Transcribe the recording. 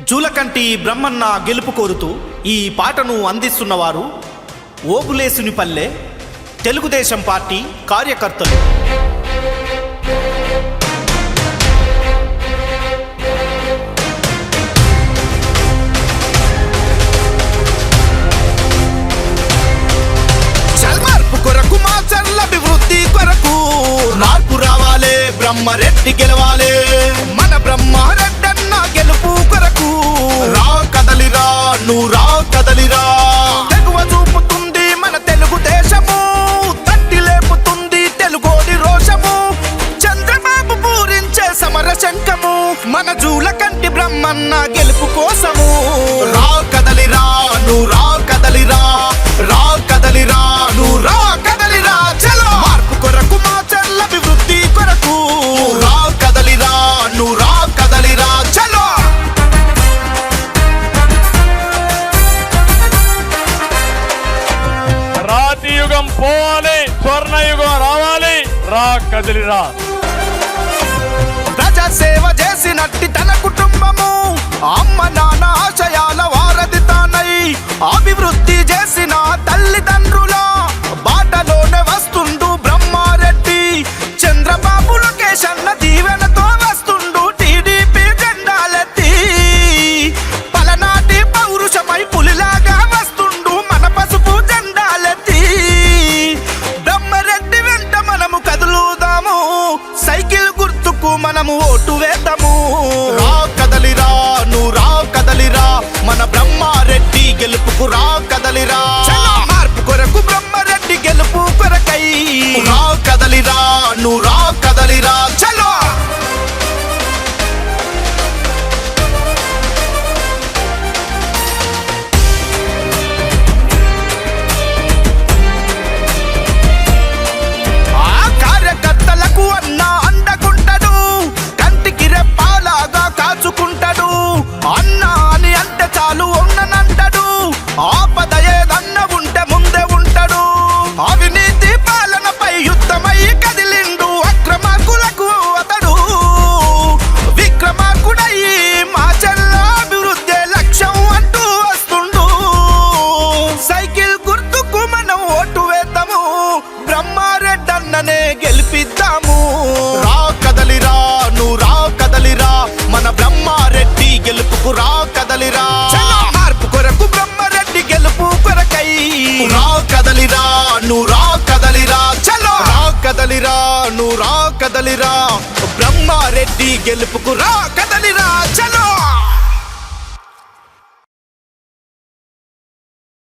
జూలకంటి బ్రహ్మన్న గెలుపు కోరుతూ ఈ పాటను అందిస్తున్నవారు ఓబులేసునిపల్లె తెలుగుదేశం పార్టీ కార్యకర్తలు. అభివృద్ధి కొరకు మార్పు రావాలే, బ్రహ్మారెడ్డి గెలవాలే, మన బ్రహ్మారెడ్డన్న గెలుపు కొరకు రా కదలిరా, నువ్వు రా కదలిరా. తెగువ చూపుతుంది మన తెలుగుదేశము, తట్టి లేపుతుంది తెలుగోడి రోషము, చంద్రబాబు పూరించే సమర శంఖము మన జూలకంటి బ్రహ్మన్న గెలుపు కోసము. రా కదలిరా, నువ్వు రా కదలిరా, రా కదలిరా, నువ్వు రా కదలిరా. చలో మార్పు కొరకు మా చల్ల అభివృద్ధి కొరకు రా కదలిరా, నువ్వు రా కదలిరా. చలో రాతి యుగం పోవాలి, స్వర్ణయుగం రావాలి, రా కదలిరా. ప్రజా సేవ చేసినట్టి తన కుటుంబము, అమ్మ నాన్న ఆశయాల వారధి తానై అభివృద్ధి చేసిన తల్లిదండ్రుల బాటలోనే వస్తుండు బ్రహ్మారెడ్డి. చంద్రబాబు లోకేష్ అన్న దీవెనతో వస్తుండు టీడీపీ జెండాలెత్తి. పలనాటి పౌరుషమై పులిలాగా వస్తుండు మన పసుపు జెండాలెత్తి. బ్రహ్మారెడ్డి వెంట మనము కదులుదాము, సైకిల్ గుర్తుకు మనము ఓటు వేద్దాము. రా కదలిరా, నువ్వు రా కదలిరా, మన బ్రహ్మారెడ్డి గెలుపుకు రా కదలిరా. మార్పు కొరకు బ్రహ్మారెడ్డి గెలుపు కొరకై రా కదలిరా, నువ్వు రా కదలిరా. చలో ఆ కార్యకర్తలకు అన్న అండకుంటాడు, కంటికి రెప్పాలాగా కాచుకుంటాడు. అన్న అని అంటే చాలు ఉన్ననంటాడు, ఆపద ఏదన్న ఉంటే ముందే ఉంటాడు. అవినీతి పాలనపై యుద్ధమై కదిలిండు అక్రమార్కులకు అతడు. విక్రమార్కుడై మా చెల్ల అభివృద్ధి లక్ష్యం అంటూ వస్తుండు. సైకిల్ గుర్తుకు మనం ఓటు వేద్దాము, బ్రహ్మారెడ్డన్ననే గెలిపిద్దాము. రా కదలిరా, నువ్వు రా కదలిరా, మన బ్రహ్మారెడ్డి గెలుపుకు రా కదలిరా. మార్పు కొరకు బ్రహ్మారెడ్డి గెలుపు కొరకై రా కదలిరా, నువ్వు రా కదలిరా. చలో రా కదలిరా, నువ్వు రా కదలిరా, బ్రహ్మారెడ్డి గెలుపుకు రా కదలిరా. చలో